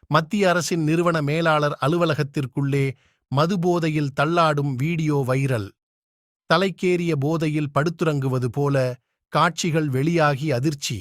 மத்திய அரசின் நிறுவன மேலாளர் அலுவலகத்திற்குள்ளே மது போதையில் தள்ளாடும் வீடியோ வைரல். தலைக்கேறிய போதையில் படுத்துறங்குவது போல காட்சிகள் வெளியாகி அதிர்ச்சி.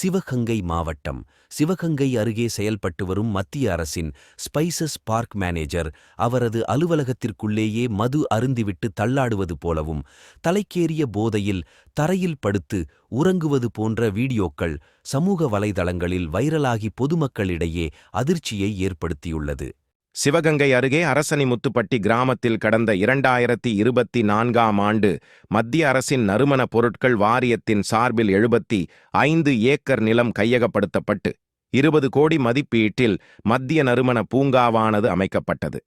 சிவகங்கை மாவட்டம் சிவகங்கை அருகே செயல்பட்டு வரும் மத்திய அரசின் ஸ்பைசஸ் பார்க் மேனேஜர் அவரது அலுவலகத்திற்குள்ளேயே மது அருந்திவிட்டு தள்ளாடுவது போலவும் தலைக்கேறிய போதையில் தரையில் படுத்து உறங்குவது போன்ற வீடியோக்கள் சமூக வலைதளங்களில் வைரலாகி பொதுமக்களிடையே அதிர்ச்சியை ஏற்படுத்தியுள்ளது. சிவகங்கை அருகே அரசனிமுத்துப்பட்டி கிராமத்தில் கடந்த 2024ஆம் ஆண்டு மத்திய அரசின் நறுமண பொருட்கள் வாரியத்தின் சார்பில் 75 ஏக்கர் நிலம் கையகப்படுத்தப்பட்டு 20 கோடி மதிப்பீட்டில் மத்திய நறுமண பூங்காவானது அமைக்கப்பட்டது.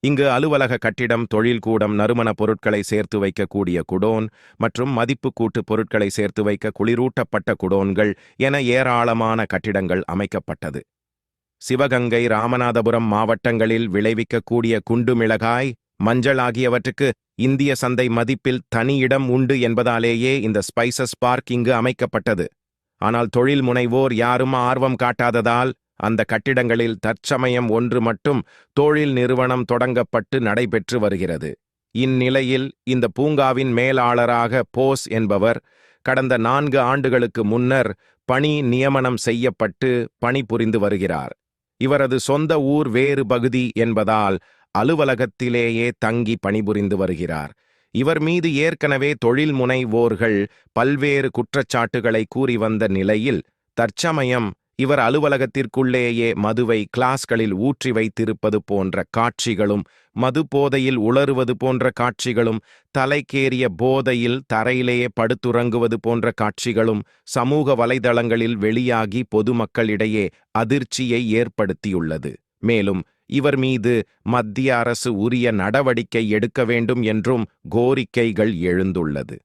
இங்கு அலுவலக கட்டிடம், தொழில்கூடம், நறுமண பொருட்களை சேர்த்து வைக்கக்கூடிய குடோன் மற்றும் மதிப்பு கூட்டு பொருட்களை சேர்த்து வைக்க குளிரூட்டப்பட்ட குடோன்கள் என ஏராளமான கட்டிடங்கள் அமைக்கப்பட்டது. சிவகங்கை, ராமநாதபுரம் மாவட்டங்களில் விளைவிக்கக்கூடிய குண்டு மிளகாய், மஞ்சள் ஆகியவற்றுக்கு இந்திய சந்தை மதிப்பில் தனி இடம் உண்டு என்பதாலேயே இந்த ஸ்பைசஸ் பார்க் இங்கு அமைக்கப்பட்டது. ஆனால் தொழில் முனைவோர் யாரும் ஆர்வம் காட்டாததால் அந்த கட்டிடங்களில் தற்சமயம் ஒன்று மட்டும் தொழில் நிறுவனம் தொடங்கப்பட்டு நடைபெற்று வருகிறது. இந்நிலையில் இந்த பூங்காவின் மேலாளராக போஸ் என்பவர் கடந்த 4 ஆண்டுகளுக்கு முன்னர் பணி நியமனம் செய்யப்பட்டு பணிபுரிந்து வருகிறார். இவரது சொந்த ஊர் வேறு பகுதி என்பதால் அலுவலகத்திலேயே தங்கி பணிபுரிந்து வருகிறார். இவர் மீது ஏற்கனவே தொழில் முனைவோர்கள் பல்வேறு குற்றச்சாட்டுகளை கூறி வந்த நிலையில் தற்சமயம் இவர் அலுவலகத்திற்குள்ளேயே மதுவை கிளாஸ்களில் ஊற்றி வைத்திருப்பது போன்ற காட்சிகளும், மது போதையில் உளறுவது போன்ற காட்சிகளும், தலைக்கேறிய போதையில் தரையிலேயே படுத்துறங்குவது போன்ற காட்சிகளும் சமூக வலைதளங்களில் வெளியாகி பொதுமக்களிடையே அதிர்ச்சியை ஏற்படுத்தியுள்ளது. மேலும் இவர் மீது மத்திய அரசு உரிய நடவடிக்கை எடுக்க வேண்டும் என்றும் கோரிக்கைகள் எழுந்துள்ளது.